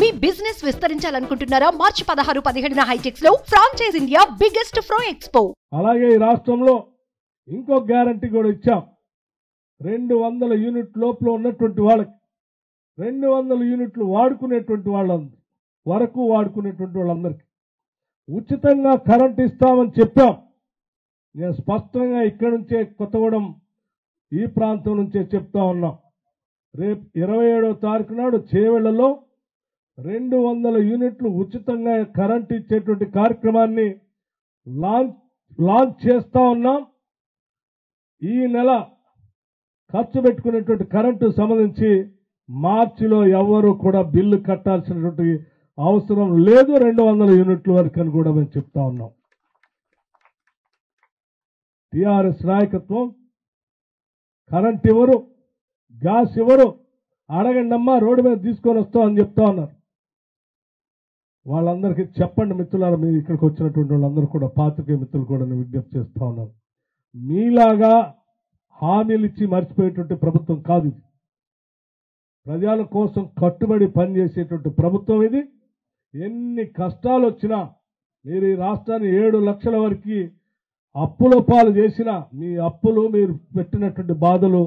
మీ business విస్తరించాలనుకుంటున్నారా? మార్చి 16, 17న హైటెక్స్ లో franchise India biggest ఫ్రో expo. అలాగే ఈ రాష్ట్రంలో ఇంకో గ్యారంటీ కూడా ఇచ్చాం. 200 యూనిట్ లోపల ఉన్నటువంటి వాళ్ళకి 200 యూనిట్లు వాడుకునేటువంటి వాళ్ళందరూ వరకు వాడుకునేటువంటి వాళ్ళందరికీ ఉచితంగా కరెంట్ ఇస్తామని చెప్పాం. నేను స్పష్టంగా ఇక్కడి నుంచే కొత్తగూడెం ఈ ప్రాంతం నుంచే చెప్తా ఉన్నాం. రేపు 27వ తారీఖు నాడు చేవెళ్లలో 200 యూనిట్లు ఉచితంగా కరెంట్ ఇచ్చేటువంటి కార్యక్రమాన్ని లాంచ్ చేస్తా ఉన్నాం. ఈ నెల ఖర్చు పెట్టుకునేటువంటి కరెంటు సంబంధించి మార్చిలో ఎవరు కూడా బిల్లు కట్టాల్సినటువంటి అవసరం లేదు. 200 యూనిట్ల వరకు అని కూడా మేము చెప్తా ఉన్నాం. టిఆర్ఎస్ నాయకత్వం కరెంట్ ఇవ్వరు, గ్యాస్ ఇవ్వరు, అడగండి అమ్మా రోడ్డు మీద తీసుకొని వస్తాం అని చెప్తా ఉన్నారు. వాళ్ళందరికీ చెప్పండి మిత్రులారా, మీరు ఇక్కడికి వచ్చినటువంటి వాళ్ళందరూ కూడా పాత్రికేయ మిత్రులు కూడా నేను విజ్ఞప్తి చేస్తా ఉన్నాను. మీలాగా హామీలు ఇచ్చి మర్చిపోయేటువంటి ప్రభుత్వం కాదు ఇది. ప్రజల కోసం కట్టుబడి పనిచేసేటువంటి ప్రభుత్వం ఇది. ఎన్ని కష్టాలు వచ్చినా మీరు ఈ రాష్ట్రాన్ని 7 లక్షల వరకు అప్పుల పాలు చేసిన మీ అప్పులు మీరు పెట్టినటువంటి బాధలు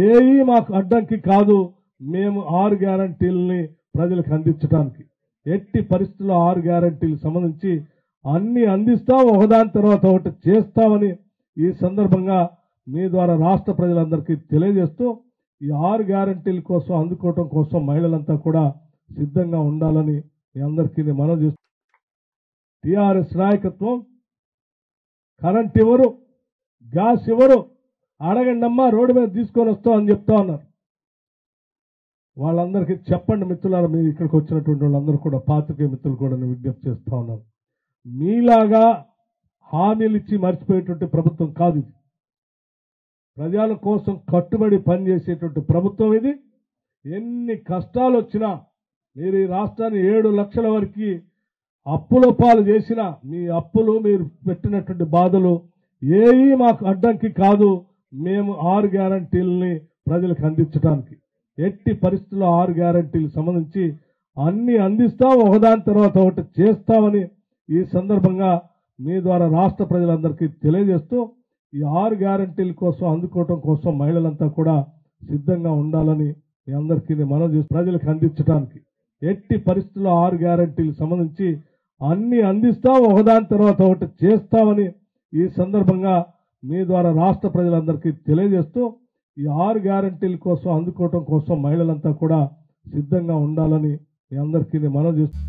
ఏవి మాకు అడ్డంకి కాదు. మేము 6 గ్యారంటీలని ప్రజలకు అందించడానికి ఎట్టి పరిస్థితుల్లో 6 గ్యారంటీలకు సంబంధించి అన్ని అందిస్తాం, ఒకదాని తర్వాత ఒకటి చేస్తామని ఈ సందర్భంగా మీ ద్వారా రాష్ట్ర ప్రజలందరికీ తెలియజేస్తూ ఈ 6 గ్యారంటీల కోసం అందుకోవటం కోసం మహిళలంతా కూడా సిద్ధంగా ఉండాలని మీ అందరికీ నేను మనవి చేస్తూ, టిఆర్ఎస్ నాయకత్వం కరెంట్ ఇవ్వరు, గ్యాస్ ఇవ్వరు, అడగండి అమ్మా రోడ్డు మీద తీసుకొని వస్తాం అని చెప్తా ఉన్నారు. వాళ్ళందరికీ చెప్పండి మిత్రులారా, మీరు ఇక్కడికి వచ్చినటువంటి వాళ్ళందరూ కూడా పాత్రికేయ మిత్రులు కూడా నేను విజ్ఞప్తి చేస్తా ఉన్నాను. మీలాగా హామీలు ఇచ్చి మర్చిపోయేటువంటి ప్రభుత్వం కాదు ఇది. ప్రజల కోసం కట్టుబడి పనిచేసేటువంటి ప్రభుత్వం ఇది. ఎన్ని కష్టాలు వచ్చినా మీరు ఈ రాష్ట్రాన్ని 7 లక్షల వరకు అప్పుల పాలు చేసిన మీ అప్పులు మీరు పెట్టినటువంటి బాధలు ఏవి మాకు అడ్డంకి కాదు. మేము 6 గ్యారంటీలని ప్రజలకు అందించడానికి ఎట్టి పరిస్థితుల్లో 6 గ్యారంటీలకు సంబంధించి అన్ని అందిస్తాం, ఒకదాని తర్వాత ఒకటి చేస్తామని ఈ సందర్భంగా మీ ద్వారా రాష్ట్ర ప్రజలందరికీ తెలియజేస్తూ ఈ 6 గ్యారంటీల కోసం అందుకోవటం కోసం మహిళలంతా కూడా సిద్ధంగా ఉండాలని మీ అందరికీ నేను మనవి చేస్తూ ప్రజలకు అందించడానికి ఎట్టి పరిస్థితుల్లో 6 గ్యారంటీలకు సంబంధించి అన్ని అందిస్తాం, ఒకదాని తర్వాత ఒకటి చేస్తామని ఈ సందర్భంగా మీ ద్వారా రాష్ట్ర ప్రజలందరికీ తెలియజేస్తూ ఈ 6 గ్యారంటీల కోసం అందుకోవటం కోసం మహిళలంతా కూడా సిద్ధంగా ఉండాలని మీ అందరికీ నేను మనవి చేస్తూ